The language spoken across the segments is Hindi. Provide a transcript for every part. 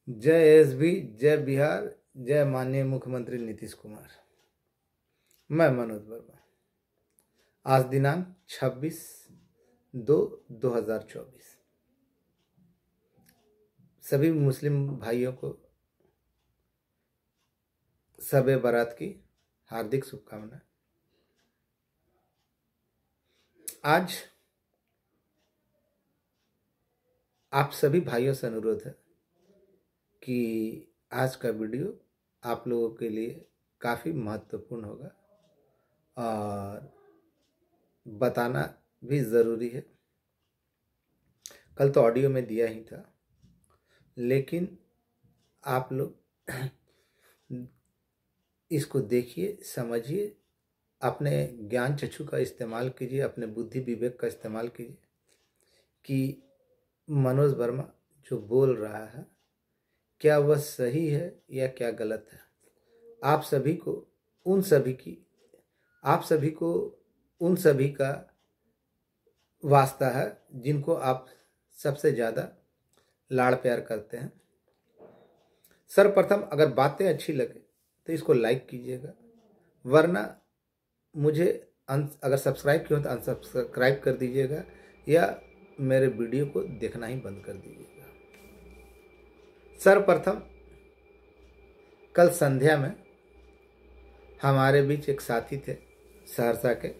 जय एसबी, जय बिहार, जय माननीय मुख्यमंत्री नीतीश कुमार। मैं मनोज वर्मा। आज दिनांक 26/2/2024। सभी मुस्लिम भाइयों को शब-ए बारात की हार्दिक शुभकामनाएं। आज आप सभी भाइयों से अनुरोध है कि आज का वीडियो आप लोगों के लिए काफ़ी महत्वपूर्ण होगा और बताना भी ज़रूरी है। कल तो ऑडियो में दिया ही था, लेकिन आप लोग इसको देखिए, समझिए, अपने ज्ञान चक्षु का इस्तेमाल कीजिए, अपने बुद्धि विवेक का इस्तेमाल कीजिए कि मनोज वर्मा जो बोल रहा है क्या वह सही है या क्या गलत है। आप सभी को उन सभी का वास्ता है जिनको आप सबसे ज़्यादा लाड़ प्यार करते हैं। सर्वप्रथम अगर बातें अच्छी लगे तो इसको लाइक कीजिएगा, वरना मुझे अगर सब्सक्राइब किया हो तो अनसब्सक्राइब कर दीजिएगा या मेरे वीडियो को देखना ही बंद कर दीजिएगा। सर्वप्रथम कल संध्या में हमारे बीच एक साथी थे, सहरसा के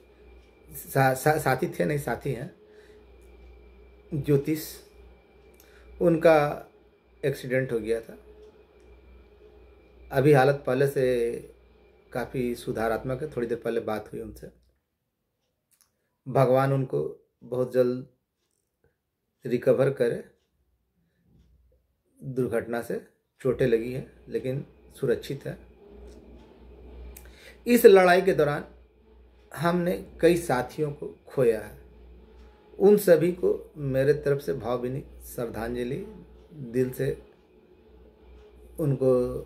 साथी थे, नहीं साथी हैं, ज्योतिष। उनका एक्सीडेंट हो गया था। अभी हालत पहले से काफ़ी सुधारात्मक है। थोड़ी देर पहले बात हुई उनसे। भगवान उनको बहुत जल्द रिकवर करे। दुर्घटना से चोटें लगी है लेकिन सुरक्षित है। इस लड़ाई के दौरान हमने कई साथियों को खोया है। उन सभी को मेरे तरफ से भावभीनी श्रद्धांजलि, दिल से उनको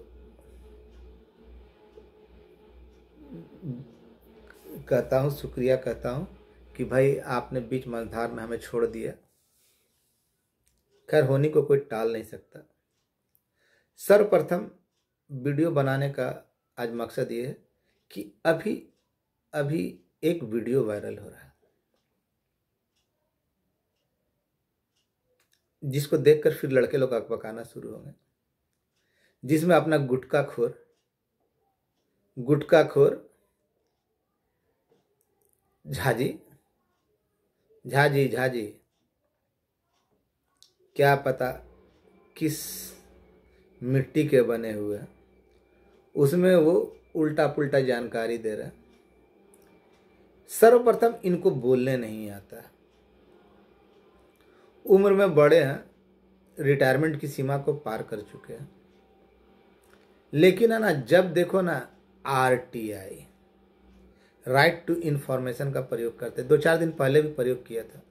कहता हूँ, शुक्रिया कहता हूँ कि भाई आपने बीच मझधार में हमें छोड़ दिया। खैर, होने को कोई टाल नहीं सकता। सर्वप्रथम वीडियो बनाने का आज मकसद ये है कि अभी एक वीडियो वायरल हो रहा है जिसको देखकर फिर लड़के लोग अकबकाना शुरू होंगे, जिसमें अपना गुटखाखोर झाजी क्या पता किस मिट्टी के बने हुए हैं, उसमें वो उल्टा पुल्टा जानकारी दे रहे हैं। सर्वप्रथम इनको बोलने नहीं आता। उम्र में बड़े हैं, रिटायरमेंट की सीमा को पार कर चुके हैं, लेकिन है ना, जब देखो ना, आरटीआई, राइट टू इन्फॉर्मेशन का प्रयोग करते। 2-4 दिन पहले भी प्रयोग किया था,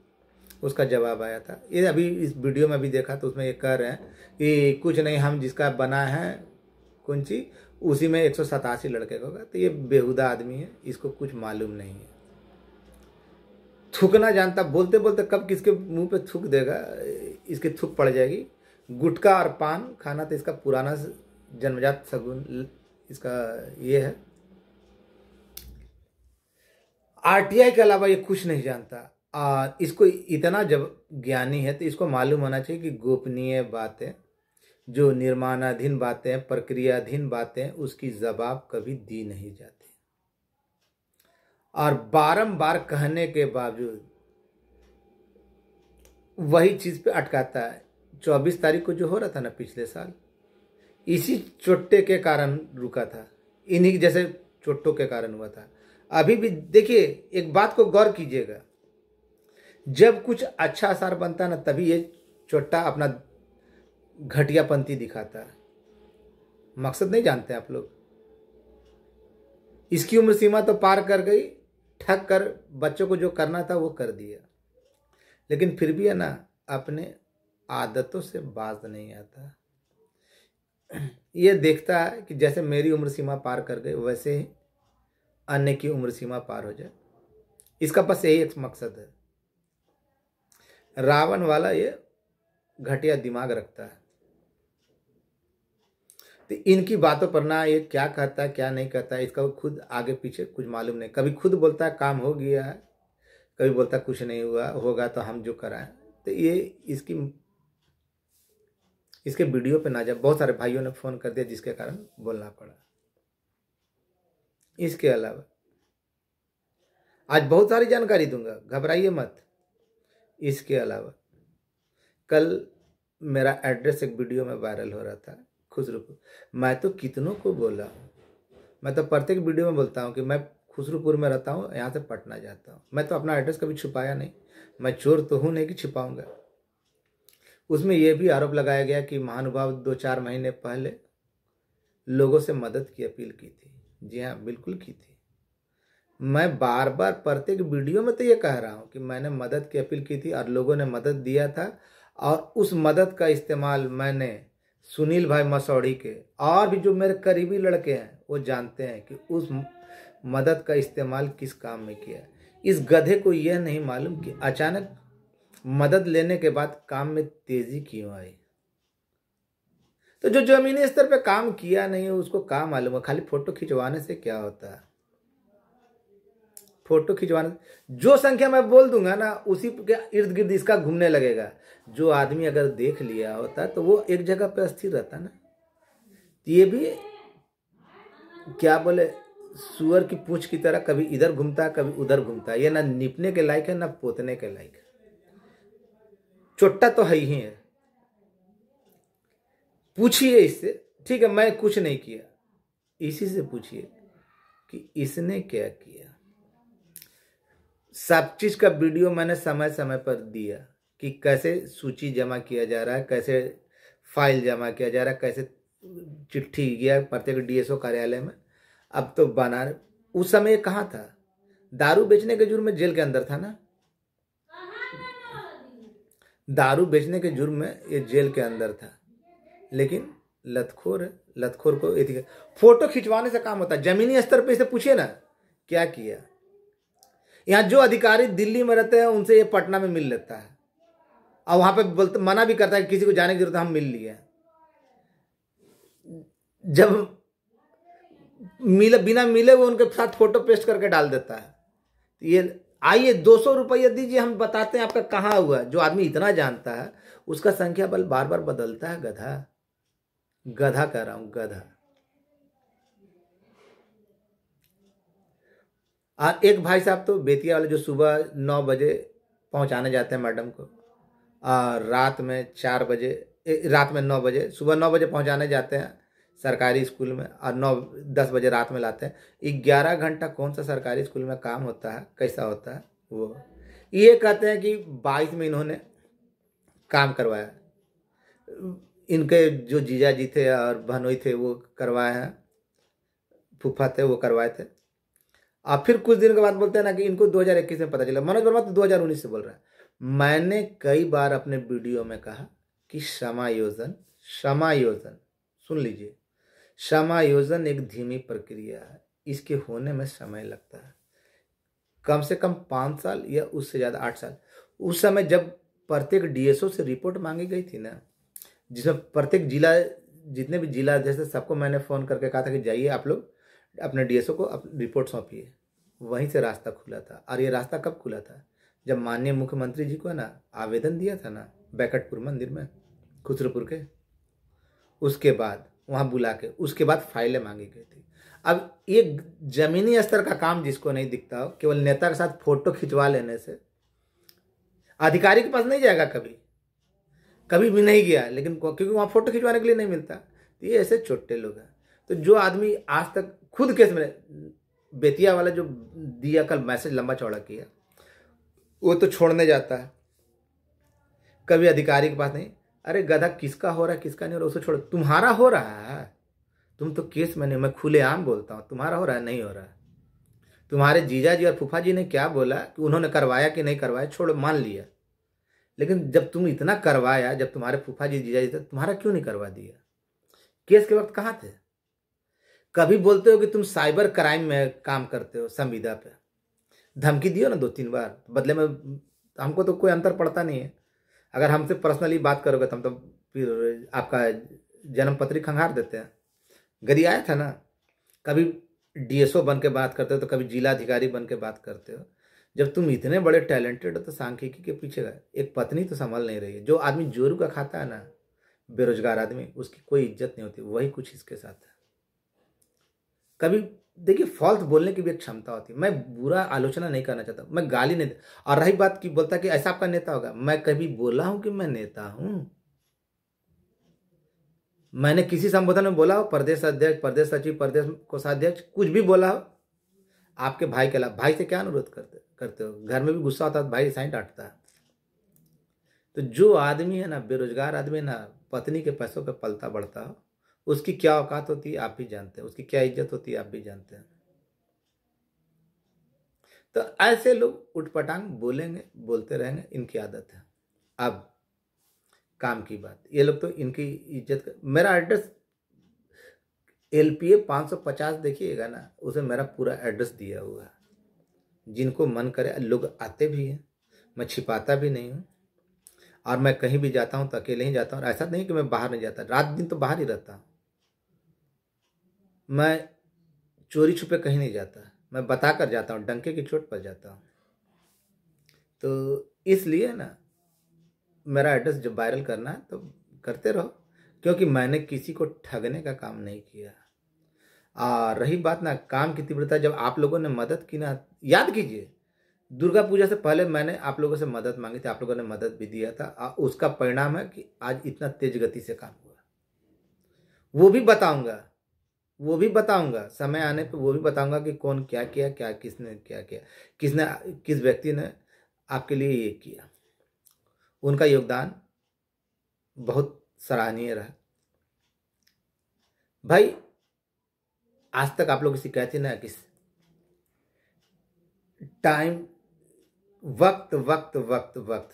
उसका जवाब आया था। ये अभी इस वीडियो में भी देखा तो उसमें ये कह रहे हैं कि कुछ नहीं, हम जिसका बना है कुंची उसी में 187 लड़के होगा। तो ये बेहुदा आदमी है, इसको कुछ मालूम नहीं है, थूकना जानता। बोलते बोलते कब किसके मुंह पे थूक देगा, इसकी थूक पड़ जाएगी। गुटखा और पान खाना तो इसका पुराना जन्मजात सगुन इसका ये है। आरटीआई के अलावा ये कुछ नहीं जानता। और इसको इतना जब ज्ञानी है तो इसको मालूम होना चाहिए कि गोपनीय बातें, जो निर्माणाधीन बातें, प्रक्रियाधीन बातें, उसकी जवाब कभी दी नहीं जाती। और बारंबार कहने के बावजूद वही चीज पे अटकाता है। 24 तारीख को जो हो रहा था ना पिछले साल, इसी चोटे के कारण रुका था, इन्हीं जैसे चोटों के कारण हुआ था। अभी भी देखिए, एक बात को गौर कीजिएगा, जब कुछ अच्छा असर बनता है ना, तभी ये चोट्टा अपना घटियापंती दिखाता है। मकसद नहीं जानते आप लोग। इसकी उम्र सीमा तो पार कर गई, ठग कर बच्चों को जो करना था वो कर दिया, लेकिन फिर भी है ना, अपने आदतों से बाज नहीं आता। ये देखता है कि जैसे मेरी उम्र सीमा पार कर गई, वैसे ही अन्य की उम्र सीमा पार हो जाए। इसका बस यही एक मकसद है। रावण वाला ये घटिया दिमाग रखता है। तो इनकी बातों पर ना ये क्या कहता है क्या नहीं कहता है, इसका खुद आगे पीछे कुछ मालूम नहीं। कभी खुद बोलता है काम हो गया है, कभी बोलता है कुछ नहीं हुआ, होगा तो हम जो कराएं। तो ये इसके वीडियो पे ना जाए, बहुत सारे भाइयों ने फ़ोन कर दिया जिसके कारण बोलना पड़ा। इसके अलावा आज बहुत सारी जानकारी दूंगा, घबराइए मत। इसके अलावा कल मेरा एड्रेस एक वीडियो में वायरल हो रहा था, खुसरूपुर। मैं तो कितनों को बोला, मैं तो प्रत्येक वीडियो में बोलता हूँ कि मैं खुसरूपुर में रहता हूँ, यहाँ से पटना जाता हूँ। मैं तो अपना एड्रेस कभी छुपाया नहीं, मैं चोर तो हूँ नहीं कि छिपाऊंगा। उसमें यह भी आरोप लगाया गया कि महानुभाव 2-4 महीने पहले लोगों से मदद की अपील की थी। जी हाँ, बिल्कुल की थी। मैं बार बार प्रत्येक वीडियो में तो ये कह रहा हूँ कि मैंने मदद की अपील की थी और लोगों ने मदद दिया था, और उस मदद का इस्तेमाल मैंने सुनील भाई मसौड़ी के और भी जो मेरे करीबी लड़के हैं वो जानते हैं कि उस मदद का इस्तेमाल किस काम में किया। इस गधे को यह नहीं मालूम कि अचानक मदद लेने के बाद काम में तेजी क्यों आई। तो जो जमीनी स्तर पे काम किया नहीं है उसको काम मालूम है। खाली फोटो खिंचवाने से क्या होता है? फोटो खिंचवाने, जो संख्या मैं बोल दूंगा ना उसी के इर्द गिर्द इसका घूमने लगेगा। जो आदमी अगर देख लिया होता तो वो एक जगह पे स्थिर रहता ना। ये भी क्या बोले, सुअर की पूंछ की तरह कभी इधर घूमता है कभी उधर घूमता है। ये ना निपने के लायक है ना पोतने के लायक है। चोट्टा तो है ही है। पूछिए इससे, ठीक है मैं कुछ नहीं किया, इसी से पूछिए कि इसने क्या किया। सब चीज का वीडियो मैंने समय समय पर दिया कि कैसे सूची जमा किया जा रहा है, कैसे फाइल जमा किया जा रहा है, कैसे चिट्ठी गया प्रत्येक डीएसओ कार्यालय में। अब तो बना, उस समय कहाँ था? दारू बेचने के जुर्म में जेल के अंदर था ना। दारू बेचने के जुर्म में ये जेल के अंदर था, लेकिन लतखोर है। लतखोर को फोटो खिंचवाने से काम होता है। जमीनी स्तर पे इसे पूछिए ना क्या किया। यहाँ जो अधिकारी दिल्ली में रहते हैं उनसे ये पटना में मिल लेता है, और वहां पे बोलते मना भी करता है कि किसी को जाने की जरूरत है, हम मिल लिए। जब मिले बिना मिले वो उनके साथ फोटो पेस्ट करके डाल देता है। ये आइए 200 रुपया दीजिए, हम बताते हैं आपका कहाँ हुआ। जो आदमी इतना जानता है उसका संख्या बल बार बार बदलता है। गधा, गधा कह रहा हूं, गधा। और एक भाई साहब तो बेतिया वाले जो सुबह 9 बजे पहुंचाने जाते हैं मैडम को, और रात में 4 बजे, रात में 9 बजे, सुबह 9 बजे पहुंचाने जाते हैं सरकारी स्कूल में, और 9-10 बजे रात में लाते हैं। 11 घंटा कौन सा सरकारी स्कूल में काम होता है, कैसा होता है वो। ये कहते हैं कि 22 में इन्होंने काम करवाया। इनके जो जीजा जी थे और बहनोई थे वो करवाए हैं, फूफा थे वो करवाए थे। और फिर कुछ दिन के बाद बोलते हैं ना कि इनको 2021 में पता चला। मनोज वर्मा तो 2019 से बोल रहा है। मैंने कई बार अपने वीडियो में कहा कि समायोजन, समायोजन सुन लीजिए, समायोजन एक धीमी प्रक्रिया है, इसके होने में समय लगता है, कम से कम 5 साल या उससे ज़्यादा 8 साल। उस समय जब प्रत्येक डीएसओ से रिपोर्ट मांगी गई थी ना, जिसमें प्रत्येक जिला, जितने भी जिला जैसे सबको मैंने फ़ोन करके कहा था कि जाइए आप लोग अपने डीएसओ को रिपोर्ट सौंपिए, वहीं से रास्ता खुला था। और ये रास्ता कब खुला था? जब माननीय मुख्यमंत्री जी को ना आवेदन दिया था ना बैकटपुर मंदिर में, खुसरूपुर के, उसके बाद वहाँ बुला के उसके बाद फाइलें मांगी गई थी। अब ये जमीनी स्तर का काम जिसको नहीं दिखता हो, केवल नेता के साथ फोटो खिंचवा लेने से अधिकारी के पास नहीं जाएगा, कभी कभी भी नहीं गया, लेकिन क्योंकि वहाँ फोटो खिंचवाने के लिए नहीं मिलता। तो ये ऐसे छोटे लोग हैं। तो जो आदमी आज तक खुद केस में, बेतिया वाला जो दिया कल मैसेज लंबा चौड़ा किया, वो तो छोड़ने जाता है, कभी अधिकारी के पास नहीं। अरे गधा, किसका हो रहा है किसका नहीं हो रहा उसे छोड़ो। तुम्हारा हो रहा है, तुम तो केस में नहीं, मैं खुलेआम बोलता हूँ, तुम्हारा हो रहा है नहीं हो रहा है। तुम्हारे जीजा जी और फूफा जी ने क्या बोला कि उन्होंने करवाया कि नहीं करवाया, छोड़ो मान लिया, लेकिन जब तुम इतना करवाया, जब तुम्हारे फूफा जी जीजा जी थे, तुम्हारा क्यों नहीं करवा दिया? केस के वक्त कहाँ थे? कभी बोलते हो कि तुम साइबर क्राइम में काम करते हो, संविदा पे धमकी दियो ना 2-3 बार, बदले में हमको तो कोई अंतर पड़ता नहीं है। अगर हमसे पर्सनली बात करोगे तो हम तो फिर आपका जन्म पत्री खंगार देते हैं। गरियाया था ना, कभी डीएसओ बन के बात करते हो तो कभी जिलाधिकारी बन के बात करते हो। जब तुम इतने बड़े टैलेंटेड हो तो सांख्यिकी के पीछे का एक पत्नी तो संभाल नहीं रही है। जो आदमी जोरू का खाता है ना, बेरोजगार आदमी, उसकी कोई इज्जत नहीं होती। वही कुछ इसके साथ है। कभी देखिए, फॉल्स बोलने की भी एक क्षमता होती है। मैं बुरा आलोचना नहीं करना चाहता, मैं गाली नहीं। और रही बात की बोलता कि ऐसा आपका नेता होगा, मैं कभी बोला हूं कि मैं नेता हूं? मैंने किसी संबोधन में बोला हो प्रदेश अध्यक्ष, प्रदेश सचिव, प्रदेश कोषाध्यक्ष, कुछ भी बोला हो? आपके भाई के अलावा भाई से क्या अनुरोध करते करते हो? घर में भी गुस्सा होता है तो भाई साइन डांटता है। तो जो आदमी है ना, बेरोजगार आदमी ना, पत्नी के पैसों पे पलता बढ़ता हो, उसकी क्या औकात होती है आप भी जानते हैं, उसकी क्या इज्जत होती है आप भी जानते हैं। तो ऐसे लोग उठपटांग बोलेंगे, बोलते रहेंगे, इनकी आदत है। अब काम की बात, ये लोग तो इनकी मेरा एड्रेस LPA 550 देखिएगा ना, उसे मेरा पूरा एड्रेस दिया हुआ है। जिनको मन करे लोग आते भी हैं, मैं छिपाता भी नहीं हूँ। और मैं कहीं भी जाता हूँ तो अकेले ही जाता हूँ। ऐसा नहीं कि मैं बाहर नहीं जाता, रात दिन तो बाहर ही रहता हूँ। मैं चोरी छुपे कहीं नहीं जाता, मैं बता कर जाता हूँ, डंके की चोट पर जाता हूँ। तो इसलिए ना, मेरा एड्रेस जब वायरल करना है तो करते रहो, क्योंकि मैंने किसी को ठगने का काम नहीं किया। और रही बात ना काम की तीव्रता, जब आप लोगों ने मदद की ना, याद कीजिए दुर्गा पूजा से पहले मैंने आप लोगों से मदद मांगी थी, आप लोगों ने मदद भी दिया था। उसका परिणाम है कि आज इतना तेज गति से काम हुआ। वो भी बताऊंगा, वो भी बताऊंगा समय आने पे, वो भी बताऊंगा कि कौन क्या किया, क्या किसने क्या किया, किसने, किस व्यक्ति ने आपके लिए ये किया। उनका योगदान बहुत सराहनीय रहा। भाई आज तक आप लोग की शिकायत ना कि टाइम, वक्त वक्त वक्त वक्त,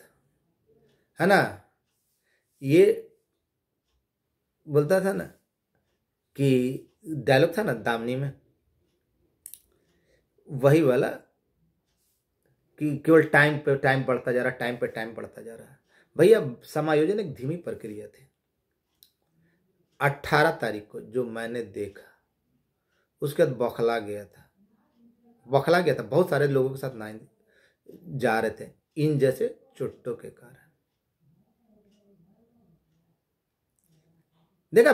है ना? ये बोलता था ना कि डायलॉग था ना दामनी में, वही वाला कि केवल टाइम पे टाइम बढ़ता जा रहा, टाइम पे टाइम बढ़ता जा रहा है। भैया समायोजन एक धीमी प्रक्रिया थी। 18 तारीख को जो मैंने देखा, उसके बाद बौखला गया था, बौखला गया था। बहुत सारे लोगों के साथ नाइन जा रहे थे इन जैसे चुट्टों के कारण। देखा,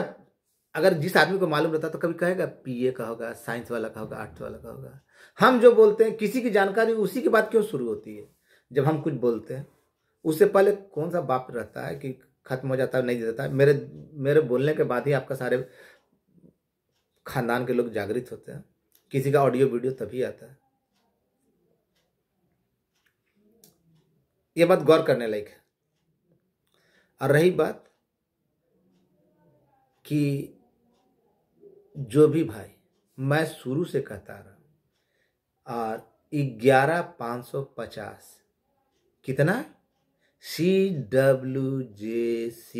अगर जिस आदमी को मालूम रहता तो कभी कहेगा PA का होगा, साइंस वाला का होगा, आर्ट्स वाला का होगा। हम जो बोलते हैं किसी की जानकारी उसी की बात क्यों शुरू होती है? जब हम कुछ बोलते हैं उससे पहले कौन सा बाप रहता है कि खत्म हो जाता है, नहीं देता है? मेरे मेरे बोलने के बाद ही आपका सारे खानदान के लोग जागृत होते हैं। किसी का ऑडियो वीडियो तभी आता है। ये बात गौर करने लायक है। और रही बात कि जो भी भाई, मैं शुरू से कहता रहा, और 11,550 कितना, CWJC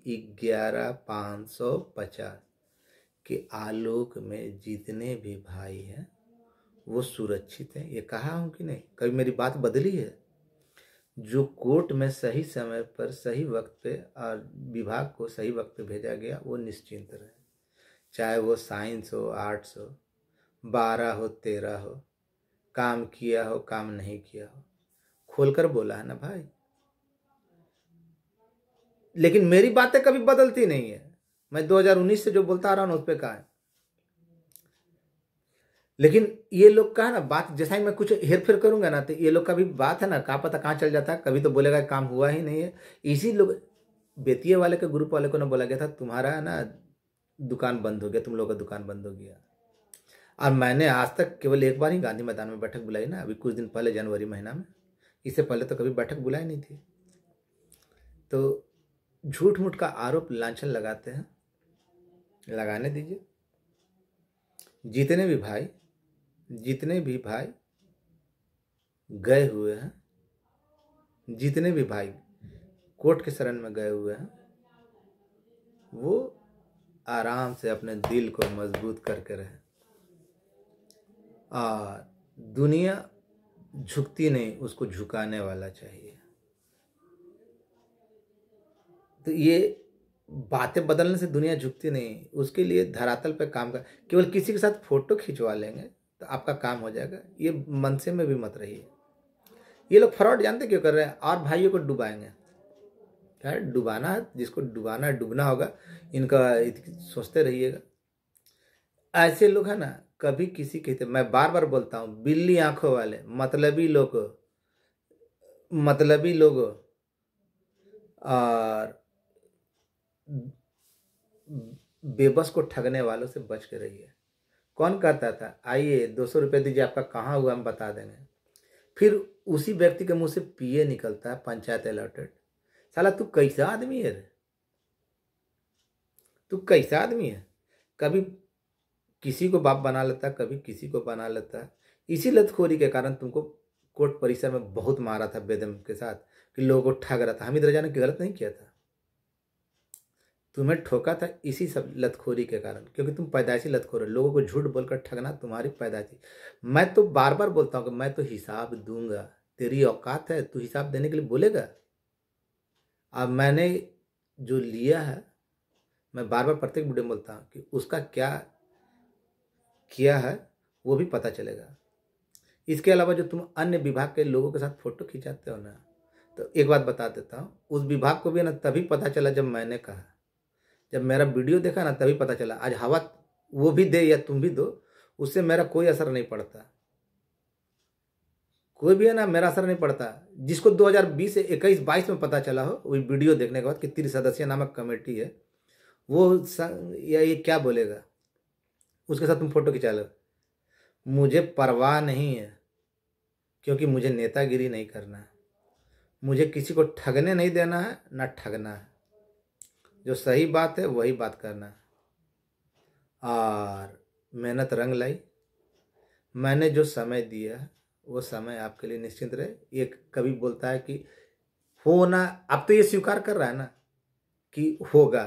11,550 के आलोक में जितने भी भाई हैं वो सुरक्षित हैं। ये कहा हूं कि नहीं? कभी मेरी बात बदली है? जो कोर्ट में सही समय पर सही वक्त पे और विभाग को सही वक्त पे भेजा गया वो निश्चिंत रहे, चाहे वो साइंस हो, आर्ट्स हो, 12 हो, 13 हो, काम किया हो, काम नहीं किया हो, खोलकर बोला है ना भाई। लेकिन मेरी बातें कभी बदलती नहीं है। मैं 2019 से जो बोलता आ रहा हूं उस पर कहा है। लेकिन ये लोग का है ना बात, जैसा ही मैं कुछ हेर फेर करूंगा ना तो ये लोग का भी बात है ना, कहाँ पता कहाँ चल जाता है। कभी तो बोलेगा काम हुआ ही नहीं है। इसी लोग, बेतिया वाले के ग्रुप वाले को ना बोला गया था तुम्हारा है ना दुकान बंद हो गया, तुम लोगों का दुकान बंद हो गया। और मैंने आज तक केवल एक बार ही गांधी मैदान में बैठक बुलाई ना, अभी कुछ दिन पहले जनवरी महीना में। इससे पहले तो कभी बैठक बुलाई नहीं थी। तो झूठ मूठ का आरोप लांछन लगाते हैं, लगाने दीजिए। जितने भी भाई गए हुए हैं, जितने भी भाई कोर्ट के शरण में गए हुए हैं, वो आराम से अपने दिल को मजबूत करके रहे। और दुनिया झुकती नहीं, उसको झुकाने वाला चाहिए। तो ये बातें बदलने से दुनिया झुकती नहीं, उसके लिए धरातल पे काम कर। केवल किसी के साथ फोटो खिंचवा लेंगे तो आपका काम हो जाएगा, ये मनसे में भी मत रहिए। ये लोग फ्रॉड जानते क्यों कर रहे हैं? और भाइयों को डुबाएंगे। क्या डुबाना है, जिसको डुबाना है डूबना होगा, इनका सोचते रहिएगा। ऐसे लोग है ना, कभी किसी के, मैं बार बार बोलता हूँ, बिल्ली आंखों वाले मतलबी लोग और बेबस को ठगने वालों से बच के रहिए। कौन कहता था आइए 200 रुपये दीजिए, आपका कहाँ हुआ हम बता देंगे, फिर उसी व्यक्ति के मुंह से पीए निकलता है पंचायत अलॉटेड। साला तू कैसा आदमी है रे? तू कैसा आदमी है? कभी किसी को बाप बना लेता, कभी किसी को बना लेता। इसी लतखोरी के कारण तुमको कोर्ट परिसर में बहुत मारा था बेदम के साथ, कि लोगों को ठग रहा था। हामिद रजा ने गलत नहीं किया था, तुम्हें ठोका था इसी सब लतखोरी के कारण, क्योंकि तुम पैदाइशी लतखोर हो। लोगों को झूठ बोलकर ठगना तुम्हारी पैदाइशी। मैं तो बार बार बोलता हूँ कि मैं तो हिसाब दूंगा, तेरी औकात है, तू हिसाब देने के लिए बोलेगा? अब मैंने जो लिया है, मैं बार बार प्रत्येक वीडियो में बोलता हूँ कि उसका क्या किया है वो भी पता चलेगा। इसके अलावा जो तुम अन्य विभाग के लोगों के साथ फोटो खिंचाते हो ना, तो एक बात बता देता हूँ, उस विभाग को भी ना तभी पता चला जब मैंने कहा, जब मेरा वीडियो देखा ना तभी पता चला। आज हवा वो भी दे या तुम भी दो, उससे मेरा कोई असर नहीं पड़ता। कोई भी है ना, मेरा असर नहीं पड़ता। जिसको 2020 से 21-22 में पता चला हो, वो वीडियो देखने के बाद कि 3 सदस्यीय नामक कमेटी है, वो या ये क्या बोलेगा, उसके साथ तुम फोटो खिंचा लो। मुझे परवाह नहीं है, क्योंकि मुझे नेतागिरी नहीं करना है, मुझे किसी को ठगने नहीं देना है, ना ठगना है। जो सही बात है वही बात करना है। और मेहनत रंग लाई। मैंने जो समय दिया है वो समय आपके लिए निश्चिंत रहे। एक कवि बोलता है कि होना, अब तो ये स्वीकार कर रहा है ना कि होगा।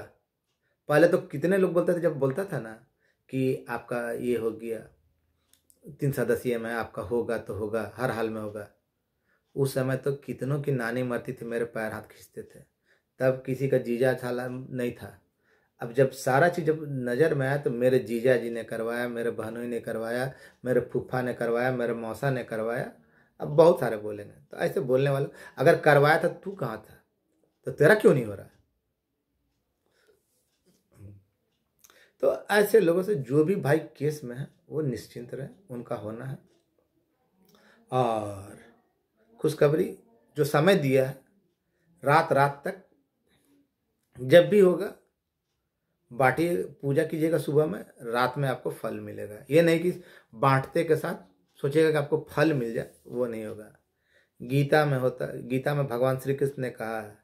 पहले तो कितने लोग बोलते थे, जब बोलता था ना कि आपका ये हो गया 3 सदस्यीय में, आपका होगा तो होगा, हर हाल में होगा। उस समय तो कितनों की नानी मरती थी, मेरे पैर हाथ खींचते थे, तब किसी का जीजा छाला नहीं था। अब जब सारा चीज़ जब नज़र में आया तो मेरे जीजा जी ने करवाया, मेरे बहनोई ने करवाया, मेरे फूफा ने करवाया, मेरे मौसा ने करवाया। अब बहुत सारे बोलेंगे, तो ऐसे बोलने वाले, अगर करवाया था तू कहाँ था, तो तेरा क्यों नहीं हो रहा? तो ऐसे लोगों से जो भी भाई केस में है वो निश्चिंत रहे, उनका होना है। और खुशखबरी, जो समय दिया है रात रात तक, जब भी होगा बांटिए, पूजा कीजिएगा सुबह में, रात में आपको फल मिलेगा। ये नहीं कि बांटते के साथ सोचिएगा कि आपको फल मिल जाए, वो नहीं होगा। गीता में होता, गीता में भगवान श्री कृष्ण ने कहा है,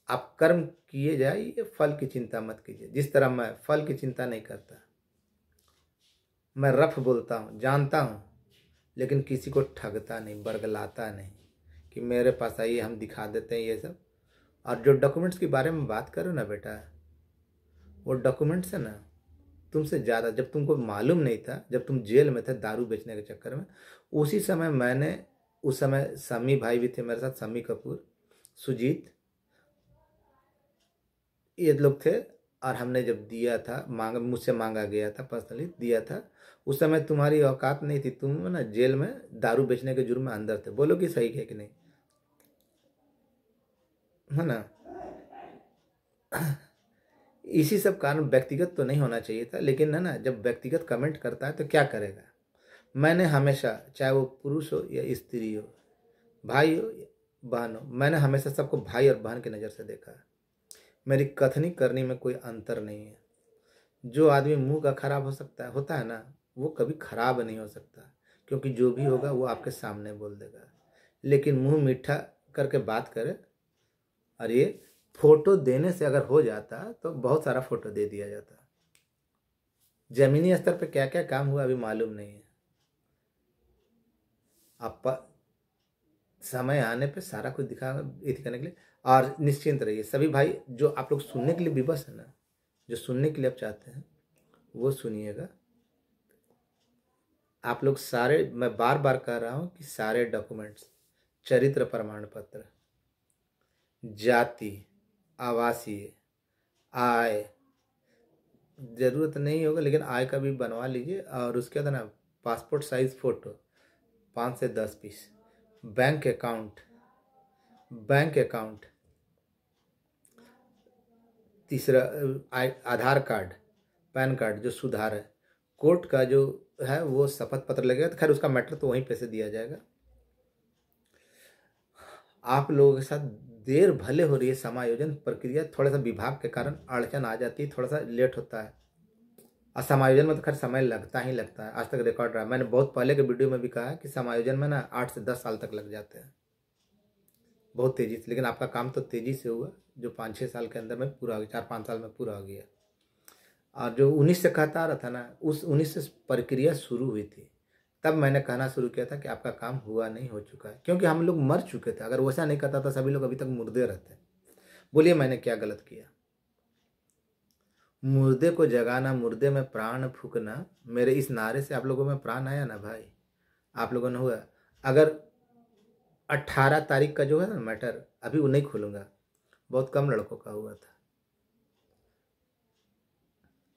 आप कर्म किए जाइए, फल की चिंता मत कीजिए। जिस तरह मैं फल की चिंता नहीं करता, मैं रफ बोलता हूँ, जानता हूँ, लेकिन किसी को ठगता नहीं, बरगलाता नहीं कि मेरे पास आइए हम दिखा देते हैं ये सब। और जो डॉक्यूमेंट्स के बारे में बात करो ना बेटा, वो डॉक्यूमेंट्स है ना, तुमसे ज़्यादा जब तुमको मालूम नहीं था, जब तुम जेल में थे दारू बेचने के चक्कर में, उसी समय मैंने, उस समय समी भाई भी थे मेरे साथ, समी कपूर, सुजीत, ये लोग थे। और हमने जब दिया था, मुझसे मांगा गया था, पर्सनली दिया था। उस समय तुम्हारी औकात नहीं थी, तुम ना जेल में दारू बेचने के जुर्म में अंदर थे। बोलो कि सही है कि नहीं, है ना? इसी सब कारण व्यक्तिगत तो नहीं होना चाहिए था, लेकिन है ना, जब व्यक्तिगत कमेंट करता है तो क्या करेगा। मैंने हमेशा, चाहे वो पुरुष हो या स्त्री हो, भाई हो या बहन हो, मैंने हमेशा सबको भाई और बहन की नज़र से देखा है। मेरी कथनी करनी में कोई अंतर नहीं है। जो आदमी मुंह का खराब हो सकता है, होता है ना, वो कभी खराब नहीं हो सकता, क्योंकि जो भी होगा वो आपके सामने बोल देगा। लेकिन मुंह मीठा करके बात करे, और ये फोटो देने से अगर हो जाता तो बहुत सारा फोटो दे दिया जाता। जमीनी स्तर पे क्या क्या काम हुआ अभी मालूम नहीं है। आप समय आने पे सारा कुछ दिखा करने के लिए। और निश्चिंत रहिए सभी भाई, जो आप लोग सुनने के लिए विवश है ना, जो सुनने के लिए आप चाहते हैं वो सुनिएगा। आप लोग सारे, मैं बार बार कह रहा हूँ कि सारे डॉक्यूमेंट्स, चरित्र प्रमाण पत्र, जाति, आवासीय, आय ज़रूरत नहीं होगा, लेकिन आय का भी बनवा लीजिए। और उसके बाद ना पासपोर्ट साइज फ़ोटो 5 से 10 piece, bank account, bank account, तीसरा आधार कार्ड, पैन कार्ड जो सुधार है, कोर्ट का जो है वो शपथ पत्र लगेगा। तो खैर उसका मैटर तो वहीं पे से दिया जाएगा। आप लोगों के साथ देर भले हो रही है, समायोजन प्रक्रिया थोड़ा सा विभाग के कारण अड़चन आ जाती है, थोड़ा सा लेट होता है। और समायोजन में तो खैर समय लगता ही लगता है। आज तक रिकॉर्ड रहा, मैंने बहुत पहले के वीडियो में भी कहा है कि समायोजन में ना 8 से 10 साल तक लग जाते हैं, बहुत तेज़ी से। लेकिन आपका काम तो तेज़ी से हुआ, जो 5-6 साल के अंदर में पूरा हो गया, 4-5 साल में पूरा हो गया। और जो 19 से कहता रहा था ना, उस 19 से प्रक्रिया शुरू हुई थी, तब मैंने कहना शुरू किया था कि आपका काम हुआ नहीं, हो चुका है, क्योंकि हम लोग मर चुके थे। अगर वैसा नहीं करता था सभी लोग अभी तक मुर्दे रहते। बोलिए मैंने क्या गलत किया? मुर्दे को जगाना, मुर्दे में प्राण फूकना, मेरे इस नारे से आप लोगों में प्राण आया ना भाई? आप लोगों ने हुआ? अगर 18 तारीख का जो है ना मैटर, अभी वो नहीं खोलूँगा, बहुत कम लड़कों का हुआ था।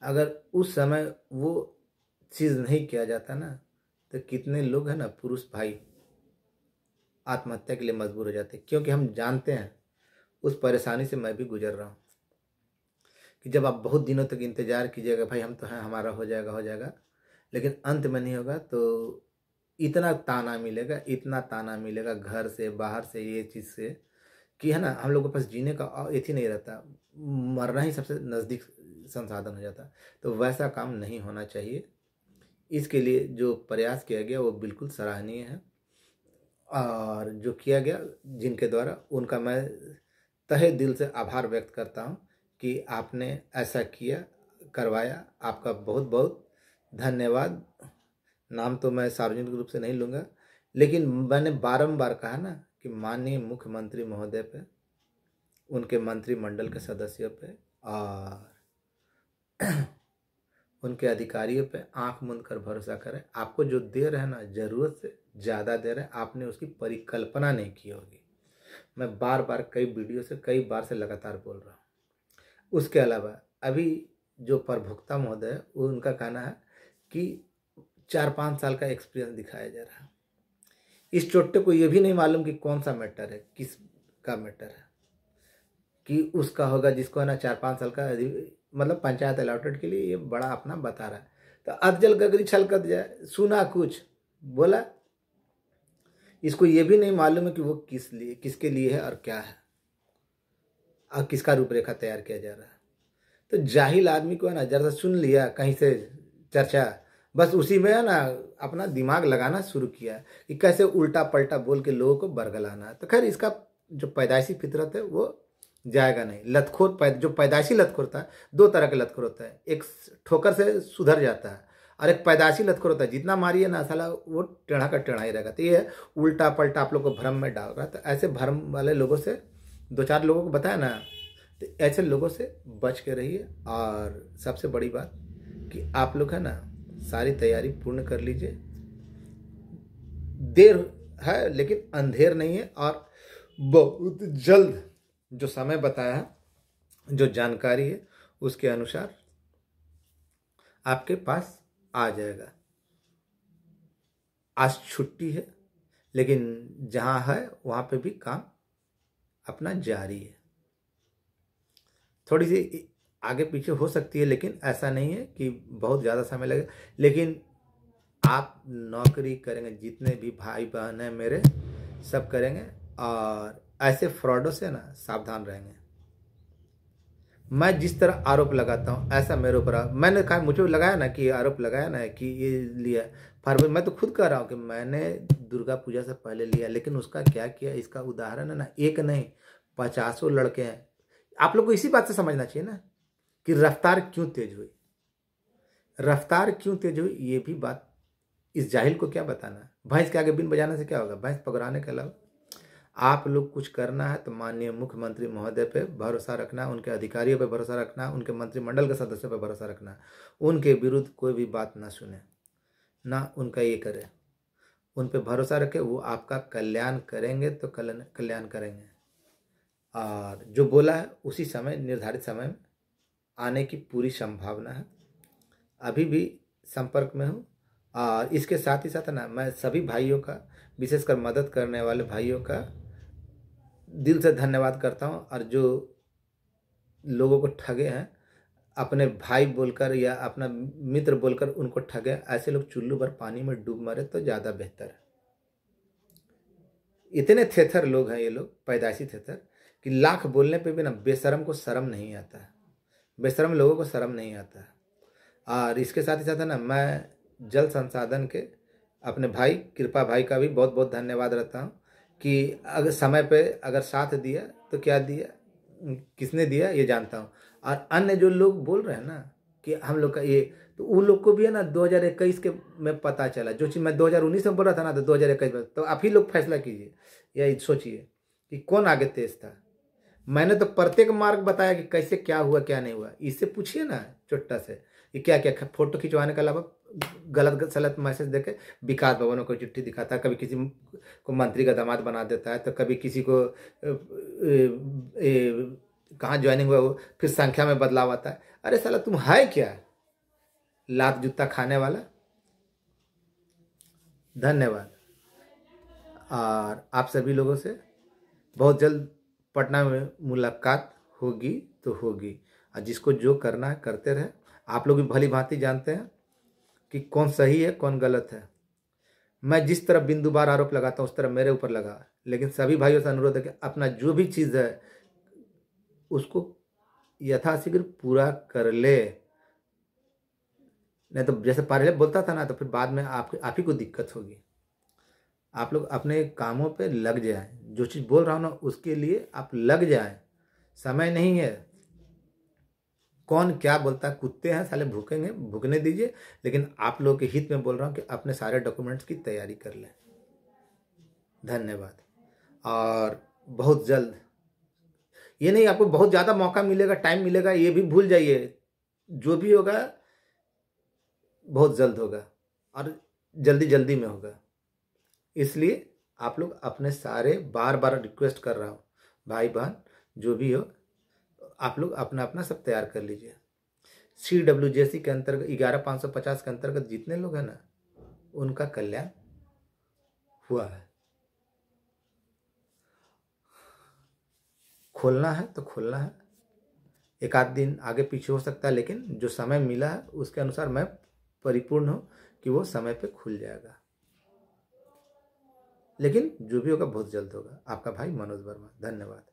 अगर उस समय वो चीज़ नहीं किया जाता ना, तो कितने लोग हैं ना पुरुष भाई आत्महत्या के लिए मजबूर हो जाते। क्योंकि हम जानते हैं, उस परेशानी से मैं भी गुजर रहा हूँ कि जब आप बहुत दिनों तक इंतज़ार कीजिएगा, भाई हम तो हैं, हमारा हो जाएगा हो जाएगा, लेकिन अंत में नहीं होगा, तो इतना ताना मिलेगा, इतना ताना मिलेगा घर से बाहर से, ये चीज़ से, कि है ना हम लोग के पास जीने का एथी नहीं रहता, मरना ही सबसे नज़दीक संसाधन हो जाता। तो वैसा काम नहीं होना चाहिए। इसके लिए जो प्रयास किया गया वो बिल्कुल सराहनीय है। और जो किया गया जिनके द्वारा, उनका मैं तहे दिल से आभार व्यक्त करता हूँ कि आपने ऐसा किया, करवाया। आपका बहुत बहुत धन्यवाद। नाम तो मैं सार्वजनिक रूप से नहीं लूँगा, लेकिन मैंने बारंबार कहा ना कि माननीय मुख्यमंत्री महोदय पे, उनके मंत्रिमंडल के सदस्यों पे और उनके अधिकारियों पे आंख मूंद कर भरोसा करें। आपको जो दे रहे हैं ना, ज़रूरत से ज़्यादा दे रहे हैं, आपने उसकी परिकल्पना नहीं की होगी। मैं बार बार कई वीडियो से, कई बार से लगातार बोल रहा हूँ। उसके अलावा अभी जो प्रभुक्ता महोदय है, वो उनका कहना है कि 4-5 साल का एक्सपीरियंस दिखाया जा रहा है। इस चोट्टे को ये भी नहीं मालूम कि कौन सा मैटर है, किस का मैटर है, कि उसका होगा जिसको है ना 4-5 साल का मतलब पंचायत अलॉटेड के लिए ये बड़ा अपना बता रहा है। तो अधजल गगरी छलकत जाए, सुना कुछ बोला, इसको ये भी नहीं मालूम है कि वो किस लिए, किसके लिए है और क्या है, और किसका रूपरेखा तैयार किया जा रहा है। तो जाहिल आदमी को है ना जरा सा सुन लिया कहीं से चर्चा, बस उसी में है ना अपना दिमाग लगाना शुरू किया कि कैसे उल्टा पलटा बोल के लोगों को बरगलाना है। तो खैर इसका जो पैदाइशी फितरत है वो जाएगा नहीं। लतखोर जो पैदाइशी लतखोर होता है, 2 तरह के लतखोर होता है, एक ठोकर से सुधर जाता है और एक पैदाइशी लतखोर होता है, जितना मारिए ना साला वो टेढ़ा का टेढ़ा ही रहेगा। तो ये उल्टा पलटा आप लोग को भ्रम में डाल रहा है। तो ऐसे भ्रम वाले लोगों से 2-4 लोगों को बताया ना, तो ऐसे लोगों से बच के रहिए। और सबसे बड़ी बात कि आप लोग है ना सारी तैयारी पूर्ण कर लीजिए। देर है लेकिन अंधेर नहीं है, और बहुत जल्द जो समय बताया है, जो जानकारी है, उसके अनुसार आपके पास आ जाएगा। आज छुट्टी है, लेकिन जहाँ है वहाँ पे भी काम अपना जारी है। थोड़ी सी आगे पीछे हो सकती है, लेकिन ऐसा नहीं है कि बहुत ज़्यादा समय लगेगा। लेकिन आप नौकरी करेंगे, जितने भी भाई बहन हैं मेरे, सब करेंगे। और ऐसे फ्रॉडों से ना सावधान रहेंगे। मैं जिस तरह आरोप लगाता हूँ, ऐसा मेरे ऊपर मैंने कहा, मुझे लगाया ना कि आरोप लगाया ना कि ये लिया फरवरी, मैं तो खुद कह रहा हूँ कि मैंने दुर्गा पूजा से पहले लिया, लेकिन उसका क्या किया, इसका उदाहरण है ना, एक नहीं 50 लड़के हैं। आप लोग को इसी बात से समझना चाहिए ना कि रफ्तार क्यों तेज हुई, रफ्तार क्यों तेज हुई, ये भी बात इस जाहिल को क्या बताना। भैंस के आगे बीन बजाने से क्या होगा, भैंस पकड़ाने के अलावा। आप लोग कुछ करना है तो माननीय मुख्यमंत्री महोदय पे भरोसा रखना, उनके अधिकारियों पे भरोसा रखना, उनके मंत्रिमंडल के सदस्यों पे भरोसा रखना। उनके विरुद्ध कोई भी बात ना सुने, ना उनका ये करे, उन पे भरोसा रखे। वो आपका कल्याण करेंगे तो कल्याण करेंगे। और जो बोला है उसी समय, निर्धारित समय में आने की पूरी संभावना है। अभी भी संपर्क में हूँ। और इसके साथ ही साथ ना मैं सभी भाइयों का, विशेषकर मदद करने वाले भाइयों का दिल से धन्यवाद करता हूँ। और जो लोगों को ठगे हैं, अपने भाई बोलकर या अपना मित्र बोलकर उनको ठगे, ऐसे लोग चुल्लू भर पानी में डूब मरे तो ज़्यादा बेहतर है। इतने थेथर लोग हैं ये लोग, पैदाइशी थेथर, कि लाख बोलने पे भी ना बेशरम को शर्म नहीं आता है। बेशरम लोगों को शर्म नहीं आता है। और इसके साथ ही साथ ना मैं जल संसाधन के अपने भाई कृपा भाई का भी बहुत बहुत धन्यवाद रहता हूँ कि अगर समय पे अगर साथ दिया तो क्या दिया, किसने दिया ये जानता हूँ। और अन्य जो लोग बोल रहे हैं ना कि हम लोग का ये, तो उन लोग को भी है ना 2021 के में पता चला। जो चीज़ मैं 2019 में बोल रहा था ना, तो 2021 में, तो आप ही लोग फैसला कीजिए या सोचिए कि कौन आगे तेज था। मैंने तो प्रत्येक मार्ग बताया कि कैसे क्या हुआ क्या नहीं हुआ। इससे पूछिए ना चुट्टा से कि क्या क्या फोटो खिंचवाने के अलावा गलत सलत मैसेज देके विकास भवन को चिट्ठी दिखाता है, कभी किसी को मंत्री का दामाद बना देता है, तो कभी किसी को कहाँ ज्वाइनिंग हुआ वो फिर संख्या में बदलाव आता है। अरे साला तुम है क्या, लात जूता खाने वाला। धन्यवाद। और आप सभी लोगों से बहुत जल्द पटना में मुलाकात होगी तो होगी। और जिसको जो करना है करते रहे। आप लोग भी भली भांति जानते हैं कि कौन सही है कौन गलत है। मैं जिस तरह बिंदुवार आरोप लगाता हूँ उस तरह मेरे ऊपर लगा, लेकिन सभी भाइयों से अनुरोध है कि अपना जो भी चीज़ है उसको यथाशीघ्र पूरा कर ले। नहीं तो जैसे पहले बोलता था ना, तो फिर बाद में आप ही को दिक्कत होगी। आप लोग अपने कामों पे लग जाएं। जो चीज़ बोल रहा हूँ ना उसके लिए आप लग जाएं। समय नहीं है। कौन क्या बोलता है, कुत्ते हैं साले, भूखेंगे भूखने दीजिए। लेकिन आप लोग के हित में बोल रहा हूँ कि अपने सारे डॉक्यूमेंट्स की तैयारी कर लें। धन्यवाद। और बहुत जल्द, ये नहीं आपको बहुत ज़्यादा मौका मिलेगा, टाइम मिलेगा, ये भी भूल जाइए। जो भी होगा बहुत जल्द होगा और जल्दी जल्दी में होगा। इसलिए आप लोग अपने सारे, बार बार रिक्वेस्ट कर रहा हूँ, भाई बहन जो भी हो, आप लोग अपना अपना सब तैयार कर लीजिए। CWJC के अंतर्गत 11550 के अंतर्गत जितने लोग हैं ना, उनका कल्याण हुआ है। खोलना है तो खोलना है। एक आध दिन आगे पीछे हो सकता है, लेकिन जो समय मिला है उसके अनुसार मैं परिपूर्ण हूँ कि वो समय पे खुल जाएगा। लेकिन जो भी होगा बहुत जल्द होगा। आपका भाई मनोज वर्मा। धन्यवाद।